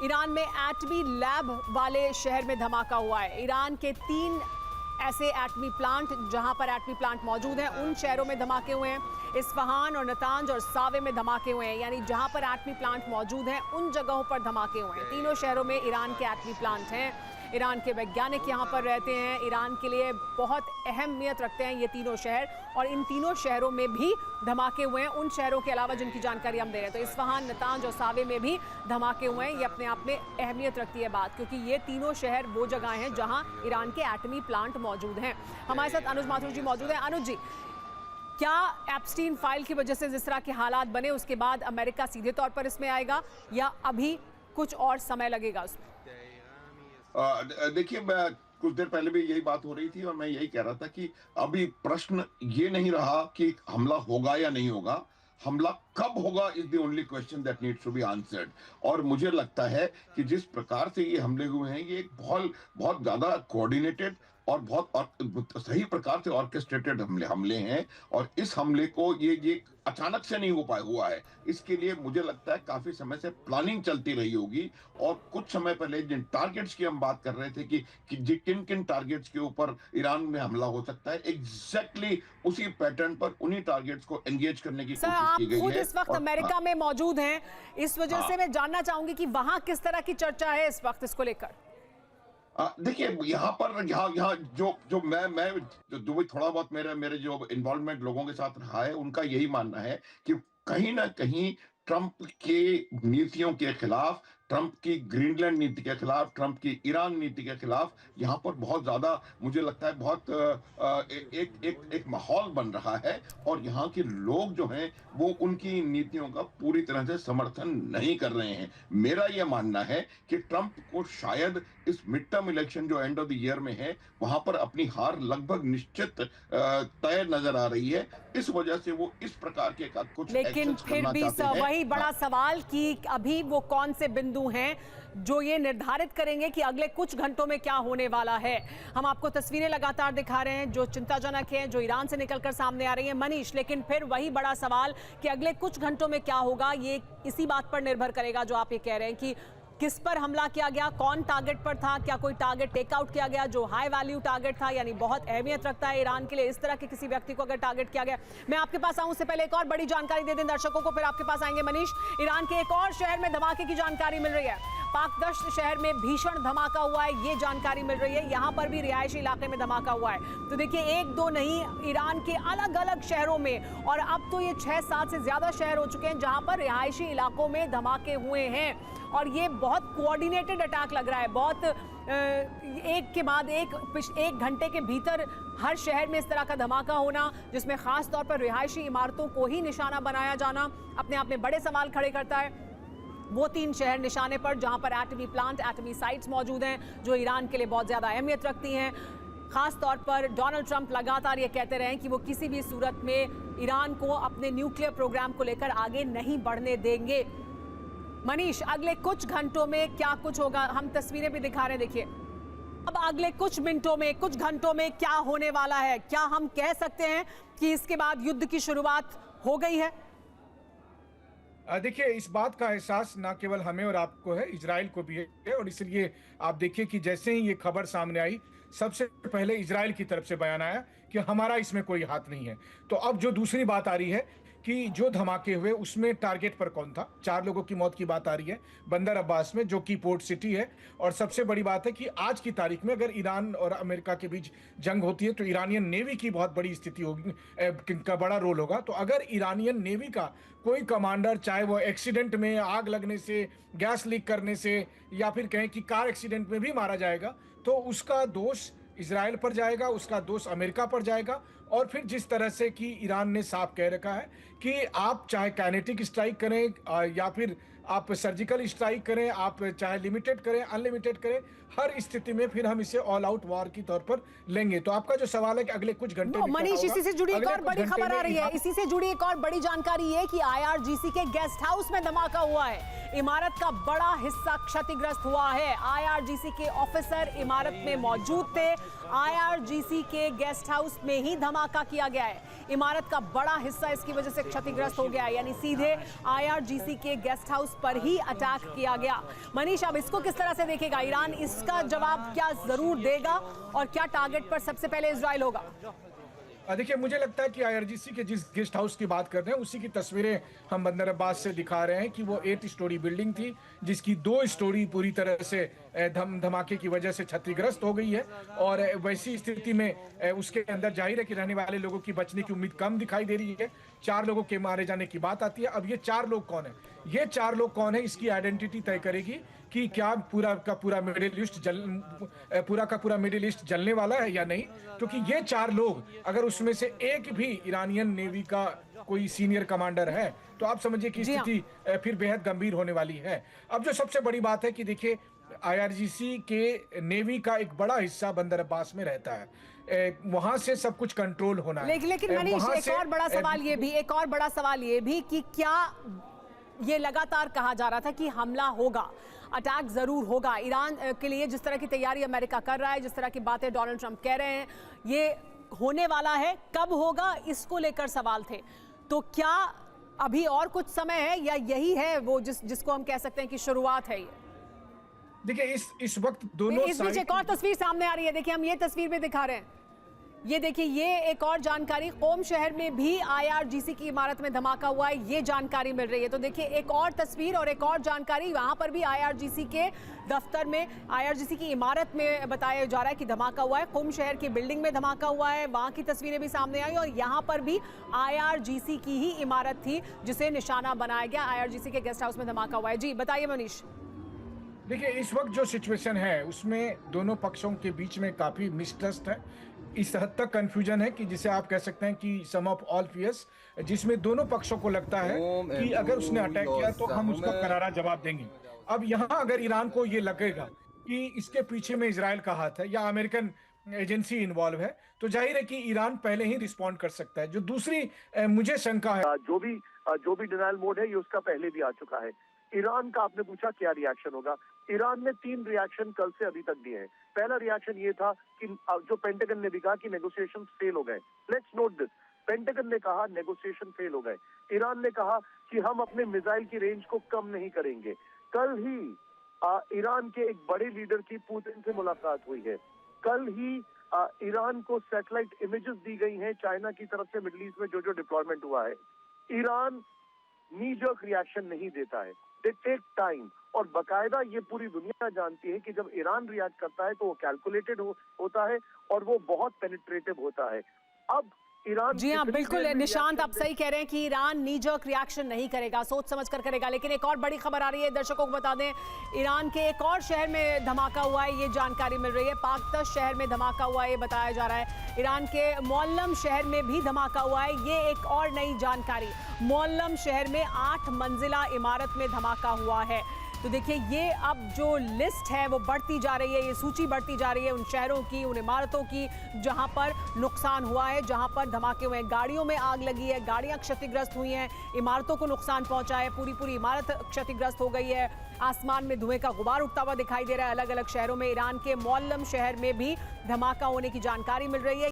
Iran में एटमी lab वाले शहर में धमाका हुआ है। ईरान के 3 ऐसे एटमी प्लांट जहां पर एटमी प्लांट मौजूद हैं उन शहरों में धमाके हुए हैं। इस्फहान और नतांज और सावे में धमाके हुए हैं, यानी जहां पर एटमी प्लांट मौजूद हैं उन जगहों पर धमाके हुए हैं। तीनों शहरों में ईरान के एटमी प्लांट हैं। ईरान के वैज्ञानिक यहाँ पर रहते हैं। ईरान के लिए बहुत अहमियत रखते हैं ये तीनों शहर, और इन तीनों शहरों में भी धमाके हुए हैं उन शहरों के अलावा जिनकी जानकारी हम दे रहे हैं। तो इस्फहान, नतांज और सावे में भी धमाके हुए हैं। ये अपने आप में अहमियत रखती है बात, क्योंकि ये तीनों शहर वो जगह हैं जहां ईरान के एटमी प्लांट मौजूद हैं। हमारे साथ अनुज माथुर जी मौजूद हैं। अनुज जी, क्या एप्स्टीन फाइल की वजह से जिस तरह के हालात बने उसके बाद अमेरिका सीधे तौर पर इसमें आएगा, या अभी कुछ और समय लगेगा उसमें? देखिए, मैं कुछ देर पहले भी यही बात हो रही थी और मैं यही कह रहा था कि अभी प्रश्न ये नहीं रहा कि हमला होगा या नहीं होगा, हमला कब होगा is the only question that needs to be answered. और मुझे लगता है कि जिस प्रकार से ये हमले हुए हैं, ये एक बहुत ज्यादा कोऑर्डिनेटेड और बहुत सही प्रकार से ऑर्केस्ट्रेटेड हमले हैं, और इस हमले को ये अचानक से नहीं हुआ है। इसके लिए मुझे लगता है काफी समय से प्लानिंग चलती रही होगी। और कुछ समय पहले जिन टारगेट्स की हम बात कर रहे थे कि किन किन टारगेट्स के ऊपर ईरान में हमला हो सकता है, एग्जैक्टली उसी पैटर्न पर उन्हीं टारगेट्स को एंगेज करने की कोशिश की गई है। इस वक्त अमेरिका में मौजूद हैं, इस वजह से मैं जानना चाहूंगी कि वहां किस तरह की चर्चा है इस वक्त इसको लेकर। देखिए, यहाँ जो मैं जो भी थोड़ा बहुत मेरे जो इन्वॉल्वमेंट लोगों के साथ रहा है, उनका यही मानना है कि कहीं ना कहीं ट्रंप के नीतियों के खिलाफ, ट्रंप की ग्रीनलैंड नीति के खिलाफ, ट्रंप की ईरान नीति के खिलाफ यहाँ पर बहुत ज्यादा मुझे लगता है बहुत एक माहौल बन रहा है। और यहाँ के लोग जो हैं वो उनकी नीतियों का पूरी तरह से समर्थन नहीं कर रहे हैं। मेरा यह मानना है कि ट्रंप को शायद इस मिड टर्म इलेक्शन जो एंड ऑफ द ईयर में है, वहां पर अपनी हार लगभग निश्चित तय नजर आ रही है। इस वजह से वो इस प्रकार के कुछ, लेकिन फिर भी वही बड़ा सवाल कि अभी वो कौन से बिंदु हैं जो ये निर्धारित करेंगे कि अगले कुछ घंटों में क्या होने वाला है। हम आपको तस्वीरें लगातार दिखा रहे हैं जो चिंताजनक हैं, जो ईरान से निकलकर सामने आ रही हैं मनीष, लेकिन फिर वही बड़ा सवाल कि अगले कुछ घंटों में क्या होगा, ये इसी बात पर निर्भर करेगा जो आप ये कह रहे हैं कि किस पर हमला किया गया, कौन टारगेट पर था, क्या कोई टारगेट टेकआउट किया गया जो हाई वैल्यू टारगेट था, यानी बहुत अहमियत रखता है ईरान के लिए इस तरह के किसी व्यक्ति को अगर टारगेट किया गया। मैं आपके पास आऊं उससे पहले एक और बड़ी जानकारी दे दें दर्शकों को, फिर आपके पास आएंगे मनीष। ईरान के एक और शहर में धमाके की जानकारी मिल रही है। पाकदश्त शहर में भीषण धमाका हुआ है, ये जानकारी मिल रही है। यहाँ पर भी रिहायशी इलाके में धमाका हुआ है। तो देखिए, एक दो नहीं, ईरान के अलग अलग शहरों में, और अब तो ये 6-7 से ज्यादा शहर हो चुके हैं जहां पर रिहायशी इलाकों में धमाके हुए हैं। और ये बहुत कोऑर्डिनेटेड अटैक लग रहा है, बहुत एक के बाद एक घंटे के भीतर हर शहर में इस तरह का धमाका होना, जिसमें खास तौर पर रिहायशी इमारतों को ही निशाना बनाया जाना अपने आप में बड़े सवाल खड़े करता है। वो 3 शहर निशाने पर जहां पर एटमी प्लांट, एटमी साइट्स मौजूद हैं जो ईरान के लिए बहुत ज्यादा अहमियत रखती हैं। खास तौर पर डोनाल्ड ट्रंप लगातार ये कहते रहे कि वो किसी भी सूरत में ईरान को अपने न्यूक्लियर प्रोग्राम को लेकर आगे नहीं बढ़ने देंगे। मनीष, अगले कुछ घंटों में क्या कुछ होगा? हम तस्वीरें भी दिखा रहे हैं, देखिए। अब अगले कुछ मिनटों में, कुछ घंटों में क्या होने वाला है? क्या हम कह सकते हैं कि इसके बाद युद्ध की शुरुआत हो गई है? देखिए, इस बात का एहसास ना केवल हमें और आपको है, इजराइल को भी है। और इसलिए आप देखिए कि जैसे ही ये खबर सामने आई, सबसे पहले इजराइल की तरफ से बयान आया कि हमारा इसमें कोई हाथ नहीं है। तो अब जो दूसरी बात आ रही है कि जो धमाके हुए उसमें टारगेट पर कौन था। 4 लोगों की मौत की बात आ रही है बंदर अब्बास में, जो कि पोर्ट सिटी है। और सबसे बड़ी बात है कि आज की तारीख में अगर ईरान और अमेरिका के बीच जंग होती है तो ईरानियन नेवी की बहुत बड़ी स्थिति होगी, का बड़ा रोल होगा। तो अगर ईरानियन नेवी का कोई कमांडर, चाहे वो एक्सीडेंट में, आग लगने से, गैस लीक करने से, या फिर कहें कि कार एक्सीडेंट में भी मारा जाएगा, तो उसका दोष इजराइल पर जाएगा, उसका दोष अमेरिका पर जाएगा। और फिर जिस तरह से कि ईरान ने साफ कह रखा है कि आप चाहे काइनेटिक स्ट्राइक करें या फिर आप सर्जिकल स्ट्राइक करें, आप चाहे लिमिटेड करें, अनलिमिटेड करें, हर स्थिति में फिर हम इसे ऑल आउट वॉर की तौर पर लेंगे। तो आपका जो सवाल है कि अगले कुछ घंटे में मनीष, इसी से जुड़ी एक और बड़ी खबर आ रही है, इसी से जुड़ी एक और बड़ी जानकारी है कि IRGC के गेस्ट हाउस में धमाका हुआ है। इमारत का बड़ा हिस्सा क्षतिग्रस्त हुआ है। IRGC के ऑफिसर इमारत में मौजूद थे। IRGC के गेस्ट हाउस में ही धमाका किया गया है। इमारत का बड़ा हिस्सा इसकी वजह से क्षतिग्रस्त हो गया है, यानी सीधे IRGC के गेस्ट हाउस हाउस पर ही अटैक किया गया। मनीष, अब इसको किस तरह से देखेगा ईरान? इसका जवाब क्या जरूर देगा और क्या टारगेट पर सबसे पहले इजराइल होगा? देखिए, मुझे लगता है कि आईआरजीसी के जिस गेस्ट हाउस की बात कर रहे हैं उसी की तस्वीरें हम बंदर अब्बास से दिखा रहे हैं कि वो 8 स्टोरी बिल्डिंग थी जिसकी 2 स्टोरी पूरी तरह से धमाके की वजह से क्षतिग्रस्त हो गई है। और वैसी स्थिति में उसके अंदर जाहिर है कि रहने वाले लोगों की बचने की उम्मीद कम दिखाई दे रही है। 4 लोगों के मारे जाने की बात आती है। अब ये 4 लोग कौन है, ये 4 लोग कौन है, इसकी आइडेंटिटी तय करेगी कि क्या पूरा का पूरा मिडिल ईस्ट जलने वाला है या नहीं। क्योंकि ये 4 लोग, अगर उसमें से एक भी ईरानियन नेवी का कोई सीनियर कमांडर है तो आप समझिए कि स्थिति फिर बेहद गंभीर होने वाली है। अब जो सबसे बड़ी बात है कि देखिए, आईआरजीसी के नेवी का एक बड़ा हिस्सा बंदर अब्बास में रहता है, वहां से सब कुछ कंट्रोल होना है। लेकिन मनीष, एक और बड़ा सवाल ये भी कि क्या ये लगातार कहा जा रहा था कि हमला होगा, अटैक जरूर होगा। ईरान के लिए जिस तरह की तैयारी अमेरिका कर रहा है, जिस तरह की बातें डोनाल्ड ट्रंप कह रहे हैं, ये होने वाला है। कब होगा, इसको लेकर सवाल थे। तो क्या अभी और कुछ समय है या यही है वो जिसको हम कह सकते हैं कि शुरुआत है ये? देखिए, इस वक्त दोनों इस बीच एक और तस्वीर सामने आ रही है। देखिए, हम ये तस्वीर भी दिखा रहे हैं। ये देखिए, ये एक और जानकारी, कोम शहर में भी आईआरजीसी की इमारत में धमाका हुआ है, ये जानकारी मिल रही है। तो देखिए, एक और तस्वीर और एक और जानकारी, वहां पर भी आईआरजीसी के दफ्तर में, आईआरजीसी की इमारत में बताया जा रहा है कि धमाका हुआ है। कोम शहर की बिल्डिंग में धमाका हुआ है, वहां की तस्वीरें भी सामने आई और यहाँ पर भी आईआरजीसी की ही इमारत थी जिसे निशाना बनाया गया। आईआरजीसी के गेस्ट हाउस में धमाका हुआ है। जी बताइए मनीष। देखिए, इस वक्त जो सिचुएशन है उसमें दोनों पक्षों के बीच में काफी मिसट्रस्ट है। इस हद तक कंफ्यूजन है कि जिसे आप कह सकते हैं कि सम ऑफ ऑल फियर्स, जिसमें दोनों पक्षों को लगता है कि अगर उसने अटैक किया तो हम उसका करारा जवाब देंगे। अब यहाँ अगर ईरान को ये लगेगा कि इसके पीछे में इजराइल का हाथ है या अमेरिकन एजेंसी इन्वॉल्व है, तो जाहिर है कि ईरान पहले ही रिस्पॉन्ड कर सकता है। जो दूसरी मुझे शंका है, जो भी डिनायल मोड है ये उसका पहले भी आ चुका है। ईरान का आपने पूछा क्या रिएक्शन होगा। ईरान ने 3 रिएक्शन कल से अभी तक दिए हैं। पहला रिएक्शन ये था कि जो पेंटागन ने भी कहा कि नेगोशिएशन फेल हो गए। लेट्स नोट दिस, पेंटागन ने कहा नेगोशिएशन फेल हो गए। ईरान ने कहा कि हम अपने मिसाइल की रेंज को कम नहीं करेंगे। कल ही ईरान के एक बड़े लीडर की पुतिन से मुलाकात हुई है। कल ही ईरान को सैटेलाइट इमेजेस दी गई हैं चाइना की तरफ से मिडिल ईस्ट में जो डिप्लॉयमेंट हुआ है। ईरान नी जर्क रिएक्शन नहीं देता है, दे टेक टाइम। और बकायदा ये पूरी दुनिया जानती है कि जब ईरान रिएक्ट करता है तो वो कैलकुलेटेड होता है और वो बहुत पेनिट्रेटिव होता है। अब ईरान, जी हाँ बिल्कुल निशांत, आप सही कह रहे हैं कि ईरान नी जर्क रिएक्शन नहीं करेगा, सोच समझ कर करेगा। लेकिन एक और बड़ी खबर आ रही है, दर्शकों को बता दें, ईरान के एक और शहर में धमाका हुआ है, ये जानकारी मिल रही है। पाकतश शहर में धमाका हुआ है, ये बताया जा रहा है। ईरान के मोअल्लम शहर में भी धमाका हुआ है, ये एक और नई जानकारी। मोअल्लम शहर में 8 मंजिला इमारत में धमाका हुआ है। तो देखिए, ये अब जो लिस्ट है वो बढ़ती जा रही है, ये सूची बढ़ती जा रही है उन शहरों की, उन इमारतों की जहां पर नुकसान हुआ है, जहां पर धमाके हुए हैं। गाड़ियों में आग लगी है, गाड़ियां क्षतिग्रस्त हुई हैं, इमारतों को नुकसान पहुंचा है, पूरी इमारत क्षतिग्रस्त हो गई है। आसमान में धुएं का गुबार उठता हुआ दिखाई दे रहा है अलग अलग शहरों में। ईरान के मोअल्लम शहर में भी धमाका होने की जानकारी मिल रही है।